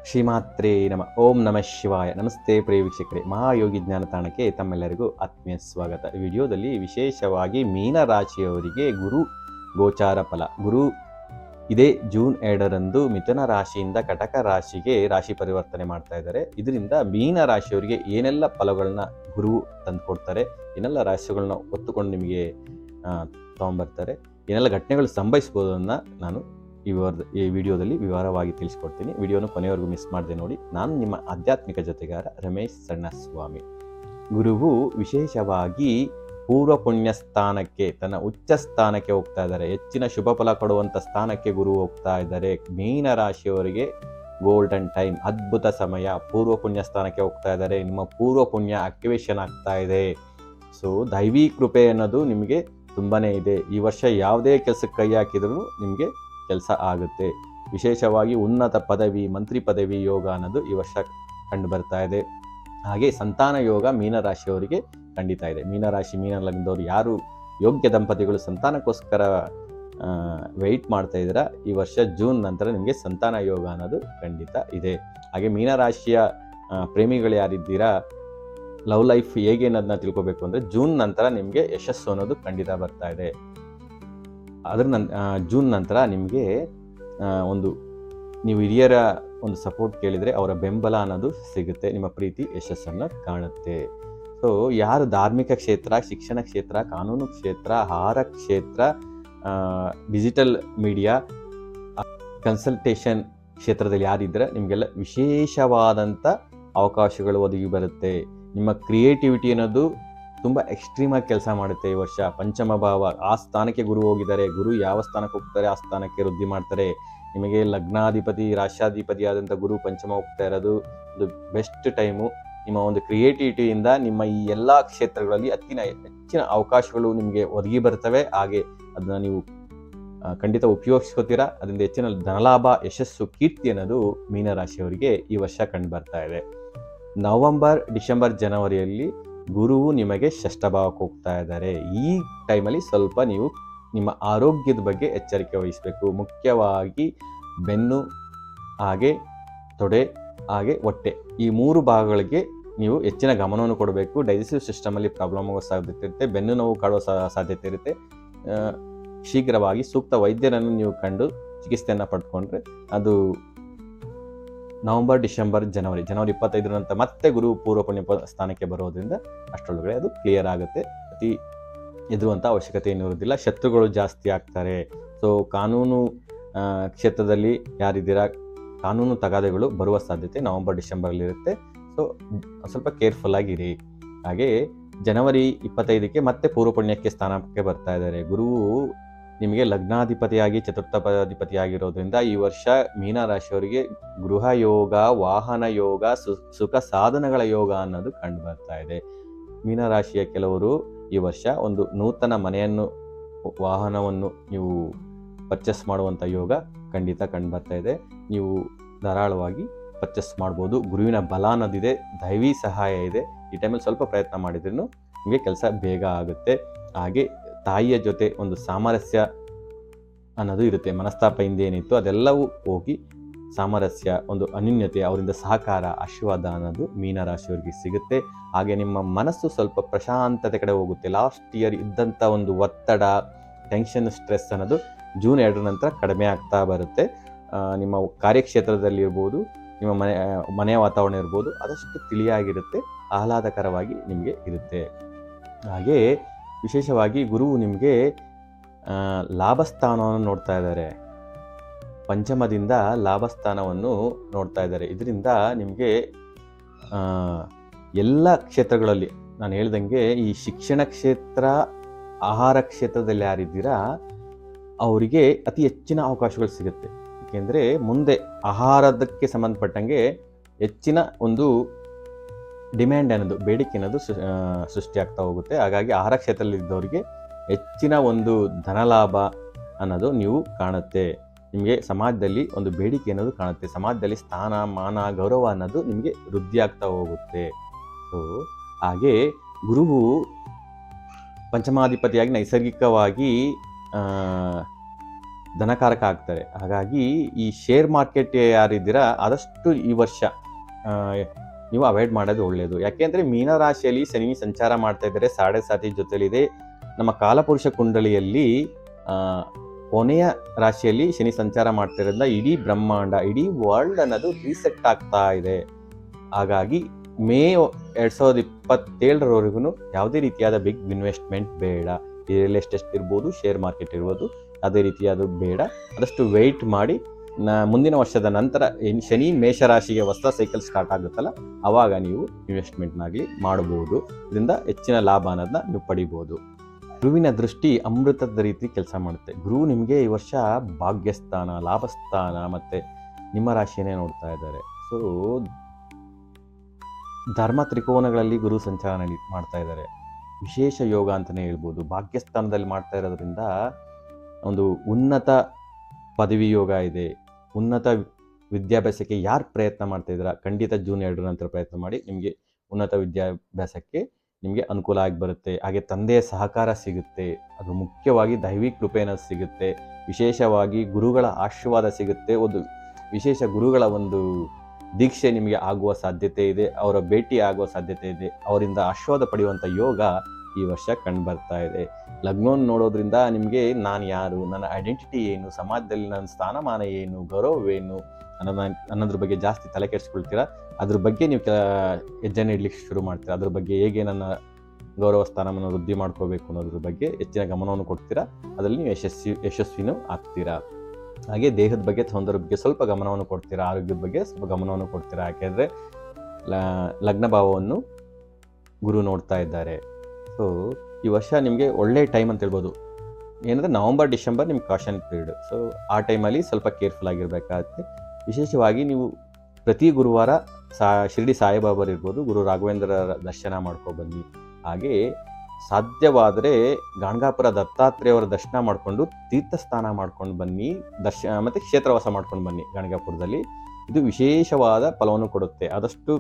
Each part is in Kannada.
ಶ್ರೀಮಾತ್ರೇ ನಮ. ಓಂ ನಮಃ ಶಿವಾಯ. ನಮಸ್ತೆ ಪ್ರಿಯ ವೀಕ್ಷಕರೇ, ಮಹಾಯೋಗಿ ಜ್ಞಾನ ತಾಣಕ್ಕೆ ತಮ್ಮೆಲ್ಲರಿಗೂ ಆತ್ಮೀಯ ಸ್ವಾಗತ. ಈ ವಿಡಿಯೋದಲ್ಲಿ ವಿಶೇಷವಾಗಿ ಮೀನರಾಶಿಯವರಿಗೆ ಗುರು ಗೋಚಾರ ಫಲ. ಗುರು ಇದೇ ಜೂನ್ 2ರಂದು ಮಿಥುನ ರಾಶಿಯಿಂದ ಕಟಕ ರಾಶಿಗೆ ರಾಶಿ ಪರಿವರ್ತನೆ ಮಾಡ್ತಾ ಇದ್ದಾರೆ. ಇದರಿಂದ ಮೀನ ರಾಶಿಯವರಿಗೆ ಏನೆಲ್ಲ ಫಲಗಳನ್ನ ಗುರು ತಂದುಕೊಡ್ತಾರೆ, ಏನೆಲ್ಲ ರಾಶಿಗಳನ್ನ ಒತ್ತುಕೊಂಡು ನಿಮಗೆ ತಗೊಂಡ್ಬರ್ತಾರೆ, ಏನೆಲ್ಲ ಘಟನೆಗಳು ಸಂಭವಿಸ್ಬೋದು ಅನ್ನೋ ನಾನು ಈ ವಿಡಿಯೋದಲ್ಲಿ ವಿವರವಾಗಿ ತಿಳಿಸ್ಕೊಡ್ತೀನಿ. ವಿಡಿಯೋನ ಕೊನೆಯವರೆಗೂ ಮಿಸ್ ಮಾಡದೆ ನೋಡಿ. ನಾನು ನಿಮ್ಮ ಆಧ್ಯಾತ್ಮಿಕ ಜೊತೆಗಾರ ರಮೇಶ್ ಸಣ್ಣಸ್ವಾಮಿ. ಗುರುವು ವಿಶೇಷವಾಗಿ ಪೂರ್ವ ಪುಣ್ಯ ಸ್ಥಾನಕ್ಕೆ, ತನ್ನ ಉಚ್ಚ ಸ್ಥಾನಕ್ಕೆ ಹೋಗ್ತಾ ಇದ್ದಾರೆ. ಹೆಚ್ಚಿನ ಶುಭ ಫಲ ಕೊಡುವಂಥ ಸ್ಥಾನಕ್ಕೆ ಗುರು ಹೋಗ್ತಾ ಇದ್ದಾರೆ. ಮೀನ ರಾಶಿಯವರಿಗೆ ಗೋಲ್ಡನ್ ಟೈಮ್, ಅದ್ಭುತ ಸಮಯ. ಪೂರ್ವ ಪುಣ್ಯ ಸ್ಥಾನಕ್ಕೆ ಹೋಗ್ತಾ ಇದ್ದಾರೆ. ನಿಮ್ಮ ಪೂರ್ವ ಪುಣ್ಯ ಆಕ್ಟಿವೇಶನ್ ಆಗ್ತಾ ಇದೆ. ಸೊ ದೈವಿ ಕೃಪೆ ಅನ್ನೋದು ನಿಮಗೆ ತುಂಬಾ ಇದೆ. ಈ ವರ್ಷ ಯಾವುದೇ ಕೆಲಸಕ್ಕೆ ಕೈ ಹಾಕಿದ್ರೂ ನಿಮಗೆ ಕೆಲಸ ಆಗುತ್ತೆ. ವಿಶೇಷವಾಗಿ ಉನ್ನತ ಪದವಿ, ಮಂತ್ರಿ ಪದವಿ ಯೋಗ ಅನ್ನೋದು ಈ ವರ್ಷ ಕಂಡು ಬರ್ತಾ ಇದೆ. ಹಾಗೆ ಸಂತಾನ ಯೋಗ ಮೀನರಾಶಿಯವರಿಗೆ ಖಂಡಿತ ಇದೆ. ಮೀನರಾಶಿ, ಮೀನ ಲಗ್ನದವರು ಯಾರು ಯೋಗ್ಯ ದಂಪತಿಗಳು ಸಂತಾನಕ್ಕೋಸ್ಕರ ವೆಯ್ಟ್ ಮಾಡ್ತಾ ಇದ್ದೀರಾ, ಈ ವರ್ಷ ಜೂನ್ ನಂತರ ನಿಮಗೆ ಸಂತಾನ ಯೋಗ ಅನ್ನೋದು ಖಂಡಿತ ಇದೆ. ಹಾಗೆ ಮೀನರಾಶಿಯ ಪ್ರೇಮಿಗಳು ಯಾರಿದ್ದೀರಾ, ಲವ್ ಲೈಫ್ ಹೇಗೆ ಅನ್ನೋದನ್ನ ತಿಳ್ಕೊಬೇಕು ಅಂದರೆ ಜೂನ್ ನಂತರ ನಿಮಗೆ ಯಶಸ್ಸು ಅನ್ನೋದು ಖಂಡಿತ ಬರ್ತಾ ಇದೆ. ಜೂನ್ ನಂತರ ನಿಮಗೆ ನೀವು ಹಿರಿಯರ ಒಂದು ಸಪೋರ್ಟ್ ಕೇಳಿದರೆ ಅವರ ಬೆಂಬಲ ಅನ್ನೋದು ಸಿಗುತ್ತೆ. ನಿಮ್ಮ ಪ್ರೀತಿ ಯಶಸ್ಸನ್ನು ಕಾಣುತ್ತೆ. ಸೊ ಯಾರು ಧಾರ್ಮಿಕ ಕ್ಷೇತ್ರ, ಶಿಕ್ಷಣ ಕ್ಷೇತ್ರ, ಕಾನೂನು ಕ್ಷೇತ್ರ, ಆಹಾರ ಕ್ಷೇತ್ರ, ಡಿಜಿಟಲ್ ಮೀಡಿಯಾ, ಕನ್ಸಲ್ಟೇಷನ್ ಕ್ಷೇತ್ರದಲ್ಲಿ ಯಾರಿದ್ದರೆ ನಿಮಗೆಲ್ಲ ವಿಶೇಷವಾದಂಥ ಅವಕಾಶಗಳು ಒದಗಿ ಬರುತ್ತೆ. ನಿಮ್ಮ ಕ್ರಿಯೇಟಿವಿಟಿ ಅನ್ನೋದು ತುಂಬ ಎಕ್ಸ್ಟ್ರೀಮಾಗಿ ಕೆಲಸ ಮಾಡುತ್ತೆ. ಈ ವರ್ಷ ಪಂಚಮ ಭಾವ, ಆ ಸ್ಥಾನಕ್ಕೆ ಗುರು ಹೋಗಿದ್ದಾರೆ. ಗುರು ಯಾವ ಸ್ಥಾನಕ್ಕೆ ಹೋಗ್ತಾರೆ ಆ ಸ್ಥಾನಕ್ಕೆ ವೃದ್ಧಿ ಮಾಡ್ತಾರೆ. ನಿಮಗೆ ಲಗ್ನಾಧಿಪತಿ, ರಾಷ್ಟ್ರಾಧಿಪತಿ ಆದಂಥ ಗುರು ಪಂಚಮ ಹೋಗ್ತಾ ಇರೋದು ಒಂದು ಬೆಸ್ಟ್ ಟೈಮು. ನಿಮ್ಮ ಒಂದು ಕ್ರಿಯೇಟಿವಿಟಿಯಿಂದ ನಿಮ್ಮ ಈ ಎಲ್ಲ ಕ್ಷೇತ್ರಗಳಲ್ಲಿ ಹೆಚ್ಚಿನ ಅವಕಾಶಗಳು ನಿಮಗೆ ಒದಗಿ ಬರ್ತವೆ. ಹಾಗೆ ಅದನ್ನು ನೀವು ಖಂಡಿತ ಉಪಯೋಗಿಸ್ಕೋತೀರಾ. ಅದರಿಂದ ಹೆಚ್ಚಿನ ಧನಲಾಭ, ಯಶಸ್ಸು, ಕೀರ್ತಿ ಅನ್ನೋದು ಮೀನರಾಶಿಯವರಿಗೆ ಈ ವರ್ಷ ಕಂಡು ಬರ್ತಾ ಇದೆ. ನವಂಬರ್, ಡಿಸೆಂಬರ್, ಜನವರಿಯಲ್ಲಿ ಗುರುವು ನಿಮಗೆ ಷಷ್ಠಭಾವಕ್ಕೆ ಹೋಗ್ತಾ ಇದ್ದಾರೆ. ಈ ಟೈಮಲ್ಲಿ ಸ್ವಲ್ಪ ನೀವು ನಿಮ್ಮ ಆರೋಗ್ಯದ ಬಗ್ಗೆ ಎಚ್ಚರಿಕೆ ವಹಿಸಬೇಕು. ಮುಖ್ಯವಾಗಿ ಬೆನ್ನು, ಹಾಗೆ ತೊಡೆ, ಹಾಗೆ ಹೊಟ್ಟೆ, ಈ 3 ಭಾಗಗಳಿಗೆ ನೀವು ಹೆಚ್ಚಿನ ಗಮನವನ್ನು ಕೊಡಬೇಕು. ಡೈಜೆಸ್ಟಿವ್ ಸಿಸ್ಟಮಲ್ಲಿ ಪ್ರಾಬ್ಲಮ್ ಆಗೋ ಸಾಧ್ಯತೆ ಇರುತ್ತೆ. ಬೆನ್ನು ನೋವು ಕಾಡುವ ಸಾಧ್ಯತೆ ಇರುತ್ತೆ. ಶೀಘ್ರವಾಗಿ ಸೂಕ್ತ ವೈದ್ಯರನ್ನು ನೀವು ಕಂಡು ಚಿಕಿತ್ಸೆಯನ್ನು ಪಡ್ಕೊಂಡ್ರೆ ಅದು ನವಂಬರ್, ಡಿಸೆಂಬರ್, ಜನವರಿ 25 ನಂತರ ಮತ್ತೆ ಗುರು ಪೂರ್ವ ಪುಣ್ಯ ಸ್ಥಾನಕ್ಕೆ ಬರೋದ್ರಿಂದ ಅಷ್ಟರೊಳಗಡೆ ಅದು ಕ್ಲಿಯರ್ ಆಗುತ್ತೆ. ಅತಿ ಎದುರುವಂಥ ಅವಶ್ಯಕತೆ ಏನಿರೋದಿಲ್ಲ. ಶತ್ರುಗಳು ಜಾಸ್ತಿ ಆಗ್ತಾರೆ. ಸೊ ಕಾನೂನು ಕ್ಷೇತ್ರದಲ್ಲಿ ಯಾರಿದ್ದೀರಾ, ಕಾನೂನು ತಗಾದೆಗಳು ಬರುವ ಸಾಧ್ಯತೆ ನವಂಬರ್, ಡಿಸೆಂಬರಲ್ಲಿ ಇರುತ್ತೆ. ಸೊ ಸ್ವಲ್ಪ ಕೇರ್ಫುಲ್ ಆಗಿರಿ. ಹಾಗೆ ಜನವರಿ 25ಕ್ಕೆ ಮತ್ತೆ ಪೂರ್ವ ಪುಣ್ಯಕ್ಕೆ ಸ್ಥಾನಕ್ಕೆ ಬರ್ತಾ ಇದ್ದಾರೆ. ಗುರುವು ನಿಮಗೆ ಲಗ್ನಾಧಿಪತಿಯಾಗಿ ಚತುರ್ಥಾಧಿಪತಿಯಾಗಿರೋದ್ರಿಂದ ಈ ವರ್ಷ ಮೀನರಾಶಿಯವರಿಗೆ ಗೃಹ ಯೋಗ, ವಾಹನ ಯೋಗ, ಸುಖ ಸಾಧನಗಳ ಯೋಗ ಅನ್ನೋದು ಕಂಡು ಬರ್ತಾ ಇದೆ. ಮೀನರಾಶಿಯ ಕೆಲವರು ಈ ವರ್ಷ ಒಂದು ನೂತನ ಮನೆಯನ್ನು, ವಾಹನವನ್ನು ನೀವು ಪರ್ಚೇಸ್ ಮಾಡುವಂಥ ಯೋಗ ಖಂಡಿತ ಕಂಡು ಬರ್ತಾ ಇದೆ. ನೀವು ಧಾರಾಳವಾಗಿ ಪರ್ಚೇಸ್ ಮಾಡ್ಬೋದು. ಗುರುವಿನ ಬಲ ಅನ್ನೋದಿದೆ, ದೈವಿ ಸಹಾಯ ಇದೆ. ಈ ಟೈಮಲ್ಲಿ ಸ್ವಲ್ಪ ಪ್ರಯತ್ನ ಮಾಡಿದ್ರೂ ನಿಮಗೆ ಕೆಲಸ ಬೇಗ ಆಗುತ್ತೆ. ಹಾಗೆ ತಾಯಿಯ ಜೊತೆ ಒಂದು ಸಾಮರಸ್ಯ ಅನ್ನೋದು ಇರುತ್ತೆ. ಮನಸ್ತಾಪ ಹಿಂದೆ ಏನಿತ್ತು ಅದೆಲ್ಲವೂ ಹೋಗಿ ಸಾಮರಸ್ಯ, ಒಂದು ಅನ್ಯೂನ್ಯತೆ, ಅವರಿಂದ ಸಹಕಾರ, ಆಶೀರ್ವಾದ ಅನ್ನೋದು ಮೀನರಾಶಿಯವರಿಗೆ ಸಿಗುತ್ತೆ. ಹಾಗೆ ನಿಮ್ಮ ಮನಸ್ಸು ಸ್ವಲ್ಪ ಪ್ರಶಾಂತತೆ ಕಡೆ ಹೋಗುತ್ತೆ. ಲಾಸ್ಟ್ ಇಯರ್ ಇದ್ದಂಥ ಒಂದು ಒತ್ತಡ, ಟೆನ್ಷನ್, ಸ್ಟ್ರೆಸ್ ಅನ್ನೋದು ಜೂನ್ 2 ನಂತರ ಕಡಿಮೆ ಆಗ್ತಾ ಬರುತ್ತೆ. ನಿಮ್ಮ ಕಾರ್ಯಕ್ಷೇತ್ರದಲ್ಲಿರ್ಬೋದು, ನಿಮ್ಮ ಮನೆಯ ವಾತಾವರಣ ಇರ್ಬೋದು, ಆದಷ್ಟು ತಿಳಿಯಾಗಿರುತ್ತೆ, ಆಹ್ಲಾದಕರವಾಗಿ ನಿಮಗೆ ಇರುತ್ತೆ. ಹಾಗೆ ವಿಶೇಷವಾಗಿ ಗುರುವು ನಿಮಗೆ ಲಾಭಸ್ಥಾನವನ್ನು ನೋಡ್ತಾ ಇದ್ದಾರೆ. ಪಂಚಮದಿಂದ ಲಾಭಸ್ಥಾನವನ್ನು ನೋಡ್ತಾ ಇದ್ದಾರೆ. ಇದರಿಂದ ನಿಮಗೆ ಎಲ್ಲ ಕ್ಷೇತ್ರಗಳಲ್ಲಿ ನಾನು ಹೇಳ್ದಂಗೆ ಈ ಶಿಕ್ಷಣ ಕ್ಷೇತ್ರ, ಆಹಾರ ಕ್ಷೇತ್ರದಲ್ಲಿ ಯಾರಿದ್ದೀರಾ ಅವರಿಗೆ ಅತಿ ಹೆಚ್ಚಿನ ಅವಕಾಶಗಳು ಸಿಗುತ್ತೆ. ಏಕೆಂದರೆ ಮುಂದೆ ಆಹಾರದಕ್ಕೆ ಸಂಬಂಧಪಟ್ಟಂಗೆ ಹೆಚ್ಚಿನ ಒಂದು ಡಿಮ್ಯಾಂಡ್ ಅನ್ನೋದು, ಬೇಡಿಕೆ ಅನ್ನೋದು ಸೃಷ್ಟಿಯಾಗ್ತಾ ಹೋಗುತ್ತೆ. ಹಾಗಾಗಿ ಆಹಾರ ಕ್ಷೇತ್ರದಲ್ಲಿದ್ದವರಿಗೆ ಹೆಚ್ಚಿನ ಒಂದು ಧನಲಾಭ ಅನ್ನೋದು ನೀವು ಕಾಣುತ್ತೆ. ನಿಮಗೆ ಸಮಾಜದಲ್ಲಿ ಒಂದು ಬೇಡಿಕೆ ಅನ್ನೋದು ಕಾಣುತ್ತೆ. ಸಮಾಜದಲ್ಲಿ ಸ್ಥಾನ, ಮಾನ, ಗೌರವ ಅನ್ನೋದು ನಿಮಗೆ ವೃದ್ಧಿ ಆಗ್ತಾ ಹೋಗುತ್ತೆ. ಸೊ ಹಾಗೆ ಗುರುವು ಪಂಚಮಾಧಿಪತಿಯಾಗಿ ನೈಸರ್ಗಿಕವಾಗಿ ಧನಕಾರಕ ಆಗ್ತಾರೆ. ಹಾಗಾಗಿ ಈ ಶೇರ್ ಮಾರ್ಕೆಟ್ ಯಾರಿದ್ದೀರಾ ಆದಷ್ಟು ಈ ವರ್ಷ ನೀವು ಅವಾಯ್ಡ್ ಮಾಡೋದು ಒಳ್ಳೆಯದು. ಯಾಕೆಂದರೆ ಮೀನರಾಶಿಯಲ್ಲಿ ಶನಿ ಸಂಚಾರ ಮಾಡ್ತಾ ಇದ್ದಾರೆ, 7.5 ಜೊತೆಲಿದೆ. ನಮ್ಮ ಕಾಲಪುರುಷ ಕುಂಡಲಿಯಲ್ಲಿ ಕೊನೆಯ ರಾಶಿಯಲ್ಲಿ ಶನಿ ಸಂಚಾರ ಮಾಡ್ತಿರೋದ್ರಿಂದ ಇಡೀ ಬ್ರಹ್ಮಾಂಡ, ಇಡೀ ವರ್ಲ್ಡ್ ಅನ್ನೋದು ರೀಸೆಟ್ ಆಗ್ತಾ ಇದೆ. ಹಾಗಾಗಿ ಮೇ 2027ರವರೆಗೂ ಯಾವುದೇ ರೀತಿಯಾದ ಬಿಗ್ ಇನ್ವೆಸ್ಟ್ಮೆಂಟ್ ಬೇಡ. ರಿಯಲ್ ಎಸ್ಟೇಟ್ ಇರ್ಬೋದು, ಶೇರ್ ಮಾರ್ಕೆಟ್ ಇರ್ಬೋದು, ಅದೇ ರೀತಿಯಾದ ಬೇಡ. ಆದಷ್ಟು ವೆಯ್ಟ್ ಮಾಡಿ. ಮುಂದಿನ ವರ್ಷದ ನಂತರ ಶನಿ ಮೇಷರಾಶಿಗೆ ಹೊಸ ಸೈಕಲ್ ಸ್ಟಾರ್ಟ್ ಆಗುತ್ತಲ್ಲ, ಆವಾಗ ನೀವು ಇನ್ವೆಸ್ಟ್ಮೆಂಟ್ನಾಗಲಿ ಮಾಡಬಹುದು. ಇದರಿಂದ ಹೆಚ್ಚಿನ ಲಾಭ ಅನ್ನೋದನ್ನ ನೀವು ಪಡಿಬೋದು. ಗುರುವಿನ ದೃಷ್ಟಿ ಅಮೃತದ ರೀತಿ ಕೆಲಸ ಮಾಡುತ್ತೆ. ಗುರು ನಿಮಗೆ ಈ ವರ್ಷ ಭಾಗ್ಯಸ್ಥಾನ, ಲಾಭಸ್ಥಾನ ಮತ್ತು ನಿಮ್ಮ ರಾಶಿಯನ್ನೇ ನೋಡ್ತಾ ಇದ್ದಾರೆ. ಸೊ ಧರ್ಮ ತ್ರಿಕೋನಗಳಲ್ಲಿ ಗುರು ಸಂಚಾರ ಮಾಡ್ತಾ ಇದ್ದಾರೆ. ವಿಶೇಷ ಯೋಗ ಅಂತಲೇ ಹೇಳ್ಬೋದು. ಭಾಗ್ಯಸ್ಥಾನದಲ್ಲಿ ಮಾಡ್ತಾ ಇರೋದ್ರಿಂದ ಒಂದು ಉನ್ನತ ಪದವಿ ಯೋಗ ಇದೆ. ಉನ್ನತ ವಿದ್ಯಾಭ್ಯಾಸಕ್ಕೆ ಯಾರು ಪ್ರಯತ್ನ ಮಾಡ್ತಾ ಇದ್ದೀರಾ, ಖಂಡಿತ ಜೂನ್ 2 ನಂತರ ಪ್ರಯತ್ನ ಮಾಡಿ. ನಿಮಗೆ ಉನ್ನತ ವಿದ್ಯಾಭ್ಯಾಸಕ್ಕೆ ನಿಮಗೆ ಅನುಕೂಲ ಆಗಿ ಬರುತ್ತೆ. ಹಾಗೆ ತಂದೆಯ ಸಹಕಾರ ಸಿಗುತ್ತೆ. ಅದು ಮುಖ್ಯವಾಗಿ ದೈವಿಕ ಕೃಪೆನ ಸಿಗುತ್ತೆ. ವಿಶೇಷವಾಗಿ ಗುರುಗಳ ಆಶೀರ್ವಾದ ಸಿಗುತ್ತೆ. ಒಂದು ವಿಶೇಷ ಗುರುಗಳ ಒಂದು ದೀಕ್ಷೆ ನಿಮಗೆ ಆಗುವ ಸಾಧ್ಯತೆ ಇದೆ. ಅವರ ಭೇಟಿ ಆಗುವ ಸಾಧ್ಯತೆ ಇದೆ. ಅವರಿಂದ ಆಶೀರ್ವಾದ ಪಡೆಯುವಂಥ ಯೋಗ ಈ ವರ್ಷ ಕಂಡುಬರ್ತಾ ಇದೆ. ಲಗ್ನವನ್ನು ನೋಡೋದ್ರಿಂದ ನಿಮಗೆ ನಾನು ಯಾರು, ನನ್ನ ಐಡೆಂಟಿಟಿ ಏನು, ಸಮಾಜದಲ್ಲಿ ನನ್ನ ಸ್ಥಾನಮಾನ ಏನು, ಗೌರವವೇನು ಅನ್ನೋದ್ರ ಬಗ್ಗೆ ಜಾಸ್ತಿ ತಲೆ ಕೆಡಿಸ್ಕೊಳ್ತೀರಾ. ಅದ್ರ ಬಗ್ಗೆ ನೀವು ಹೆಜ್ಜೆನ ಇಡ್ಲಿಕ್ಕೆ ಶುರು ಮಾಡ್ತೀರಾ. ಅದ್ರ ಬಗ್ಗೆ ಹೇಗೆ ನನ್ನ ಗೌರವ ಸ್ಥಾನವನ್ನು ವೃದ್ಧಿ ಮಾಡ್ಕೋಬೇಕು ಅನ್ನೋದ್ರ ಬಗ್ಗೆ ಹೆಚ್ಚಿನ ಗಮನವನ್ನು ಕೊಡ್ತೀರಾ. ಅದರಲ್ಲಿ ನೀವು ಯಶಸ್ವಿನೂ ಆಗ್ತೀರಾ. ಹಾಗೆ ದೇಹದ ಬಗ್ಗೆ, ಸೌಂದರ್ಯದ ಬಗ್ಗೆ ಸ್ವಲ್ಪ ಗಮನವನ್ನು ಕೊಡ್ತೀರಾ. ಆರೋಗ್ಯದ ಬಗ್ಗೆ ಸ್ವಲ್ಪ ಗಮನವನ್ನು ಕೊಡ್ತೀರಾ. ಯಾಕೆಂದರೆ ಲಗ್ನ ಭಾವವನ್ನು ಗುರು ನೋಡ್ತಾ ಇದ್ದಾರೆ. ಸೊ ಈ ವರ್ಷ ನಿಮಗೆ ಒಳ್ಳೆ ಟೈಮ್ ಅಂತ ಹೇಳ್ಬೋದು. ಏನಂದರೆ ನವಂಬರ್ ಡಿಸೆಂಬರ್ ನಿಮ್ಗೆ ಕಾಷನ್ ಪೀರಿಯಡ್. ಸೊ ಆ ಟೈಮಲ್ಲಿ ಸ್ವಲ್ಪ ಕೇರ್ಫುಲ್ ಆಗಿರಬೇಕಾಗುತ್ತೆ. ವಿಶೇಷವಾಗಿ ನೀವು ಪ್ರತಿ ಗುರುವಾರ ಶಿರ್ಡಿ ಸಾಯಿಬಾಬರ್ ಇರ್ಬೋದು, ಗುರು ರಾಘವೇಂದ್ರರ ದರ್ಶನ ಮಾಡ್ಕೊಬನ್ನಿ. ಹಾಗೆ ಸಾಧ್ಯವಾದರೆ ಗಾಣಗಾಪುರ ದತ್ತಾತ್ರೇಯವರ ದರ್ಶನ ಮಾಡಿಕೊಂಡು ತೀರ್ಥಸ್ನಾನ ಮಾಡ್ಕೊಂಡು ಬನ್ನಿ. ಮತ್ತು ಕ್ಷೇತ್ರವಾಸ ಮಾಡ್ಕೊಂಡು ಬನ್ನಿ ಗಾಣಗಾಪುರದಲ್ಲಿ. ಇದು ವಿಶೇಷವಾದ ಫಲವನ್ನು ಕೊಡುತ್ತೆ. ಆದಷ್ಟು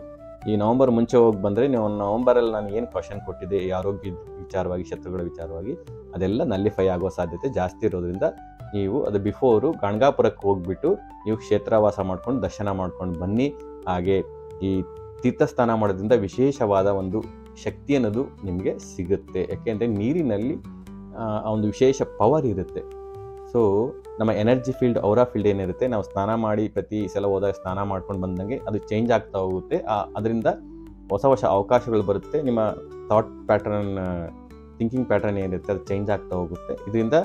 ಈ ನವಂಬರ್ ಮುಂಚೆ ಹೋಗಿ ಬಂದರೆ, ನೀವು ನವಂಬರಲ್ಲಿ ನಾನು ಏನು ಕ್ವಶನ್ ಕೊಟ್ಟಿದ್ದೆ ಈ ಆರೋಗ್ಯದ ವಿಚಾರವಾಗಿ, ಶತ್ರುಗಳ ವಿಚಾರವಾಗಿ, ಅದೆಲ್ಲ ನಲ್ಲಿಫೈ ಆಗೋ ಸಾಧ್ಯತೆ ಜಾಸ್ತಿ ಇರೋದ್ರಿಂದ ನೀವು ಅದು ಬಿಫೋರು ಗಾಣಗಾಪುರಕ್ಕೆ ಹೋಗ್ಬಿಟ್ಟು ನೀವು ಕ್ಷೇತ್ರವಾಸ ಮಾಡ್ಕೊಂಡು ದರ್ಶನ ಮಾಡ್ಕೊಂಡು ಬನ್ನಿ. ಹಾಗೆ ಈ ತೀರ್ಥಸ್ನಾನ ಮಾಡೋದ್ರಿಂದ ವಿಶೇಷವಾದ ಒಂದು ಶಕ್ತಿ ಅನ್ನೋದು ನಿಮಗೆ ಸಿಗುತ್ತೆ. ಯಾಕೆಂದರೆ ನೀರಿನಲ್ಲಿ ಒಂದು ವಿಶೇಷ ಪವರ್ ಇರುತ್ತೆ. ಸೊ ನಮ್ಮ ಎನರ್ಜಿ ಫೀಲ್ಡ್, ಔರಾ ಫೀಲ್ಡ್ ಏನಿರುತ್ತೆ, ನಾವು ಸ್ನಾನ ಮಾಡಿ ಪ್ರತಿ ಸಲ ಹೋದಾಗ ಸ್ನಾನ ಮಾಡ್ಕೊಂಡು ಬಂದಂಗೆ ಅದು ಚೇಂಜ್ ಆಗ್ತಾ ಹೋಗುತ್ತೆ. ಅದರಿಂದ ಹೊಸ ಹೊಸ ಅವಕಾಶಗಳು ಬರುತ್ತೆ. ನಿಮ್ಮ ಥಾಟ್ ಪ್ಯಾಟರ್ನ್, ಥಿಂಕಿಂಗ್ ಪ್ಯಾಟರ್ನ್ ಏನಿರುತ್ತೆ ಅದು ಚೇಂಜ್ ಆಗ್ತಾ ಹೋಗುತ್ತೆ. ಇದರಿಂದ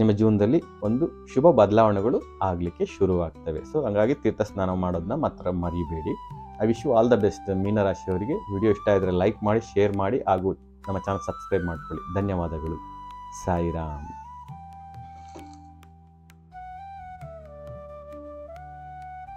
ನಿಮ್ಮ ಜೀವನದಲ್ಲಿ ಒಂದು ಶುಭ ಬದಲಾವಣೆಗಳು ಆಗಲಿಕ್ಕೆ ಶುರುವಾಗ್ತವೆ. ಸೊ ಹಾಗಾಗಿ ತೀರ್ಥ ಸ್ನಾನ ಮಾಡೋದನ್ನ ಮಾತ್ರ ಮರಿಬೇಡಿ. I wish you all the best. ಮೀನರಾಶಿಯವರಿಗೆ ವಿಡಿಯೋ ಇಷ್ಟ ಇದ್ದರೆ ಲೈಕ್ ಮಾಡಿ, ಶೇರ್ ಮಾಡಿ, ಹಾಗೂ ನಮ್ಮ ಚಾನಲ್ ಸಬ್ಸ್ಕ್ರೈಬ್ ಮಾಡ್ಕೊಳ್ಳಿ. ಧನ್ಯವಾದಗಳು. ಸಾಯಿರಾಮ್.